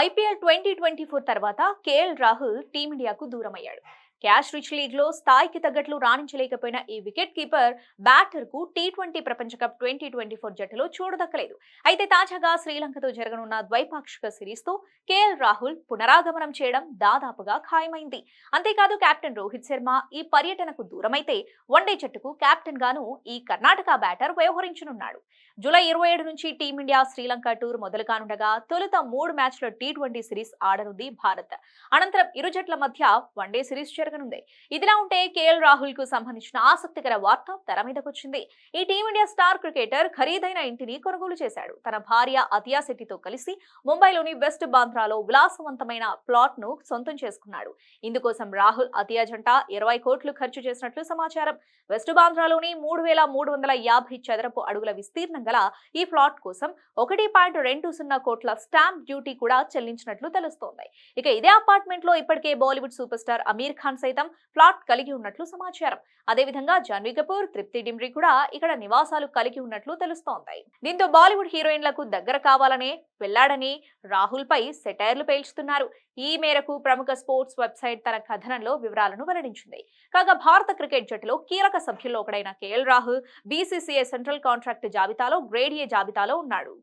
IPL 2024 తర్వాత KL Rahul టీమిండియాకు దూరమయ్యాడు. Cash rich league లో స్థాయికి తగ్గట్లు రాణించలేకపోయిన ఈ వికెట్ కీపర్ బ్యాటర్ కు టీ20 ప్రపంచ కప్ 2024 జట్టులో చోటు దక్కలేదు. అయితే తాజాగా శ్రీలంకతో జరగనున్న ద్వైపాక్షిక సిరీస్ తో కేఎల్ రాహుల్ పునరాగమనం చేయడం దాదాపుగా ఖాయమైంది. అంతేకాదు కెప్టెన్ రోహిత్ శర్మ ఈ పర్యటనకు దూరమైతే వన్డే జట్టుకు కెప్టెన్ గాను ఈ కర్ణాటక బ్యాటర్ వ్యవహరించనున్నాడు. జూలై 27 నుంచి టీమిండియా శ్రీలంక టూర్ మొదలు కానుండగా తొలుత 3 మ్యాచ్ల టీ20 సిరీస్ ఆడనుంది భారత్. అనంతరం ఇరు జట్ల మధ్య వన్డే సిరీస్ జరగనుంది. ఇదిలా ఉంటే కేఎల్ రాహుల్ కు సంబంధించిన ఆసక్తికర వార్త తెర మీదకొచ్చింది. ఈ టీమిండియా స్టార్ క్రికెటర్ ఖరీదైన ఇంటిని కొనుగోలు చేశాడు. తన భార్య అతియా శెట్టితో కలిసి ముంబైలోని వెస్ట్ బాంద్రాలో విలాసవంతమైన ప్లాట్ ను సొంతం చేసుకున్నాడు. ఇందుకోసం రాహుల్ అతియా జంట 20 కోట్లు ఖర్చు చేసినట్లు సమాచారం. వెస్ట్ బాంద్రాలోని 3,350 చదరపు అడుగుల విస్తీర్ణం గల ఈ ప్లాట్ కోసం 1.20 కోట్ల స్టాంప్ డ్యూటీ కూడా చెల్లించినట్లు తెలుస్తోంది. ఇక ఇదే అపార్ట్మెంట్ లో ఇప్పటికే బాలీవుడ్ సూపర్ స్టార్ అమీర్ ఖాన్ సైతం ప్లాట్ కలిగి ఉన్నట్లు సమాచారం. అదేవిధంగా జాన్వీ కపూర్, తృప్తి డిమ్రీ కూడా ఇక్కడ నివాసాలు కలిగి ఉన్నట్లు తెలుస్తోంది. దీంతో బాలీవుడ్ హీరోయిన్లకు దగ్గర కావాలనే వెళ్లాడని రాహుల్ పై సెటైర్లు పేల్చుతున్నారు. ఈ మేరకు ప్రముఖ స్పోర్ట్స్ వెబ్సైట్ తన కథనంలో వివరాలను వెల్లడించింది. కాగా భారత క్రికెట్ జట్టులో కీలక సభ్యుల్లో ఒకడైన KL Rahul BCCI central contract జాబితాలో గ్రేడ్ ఏ జాబితాలో ఉన్నాడు.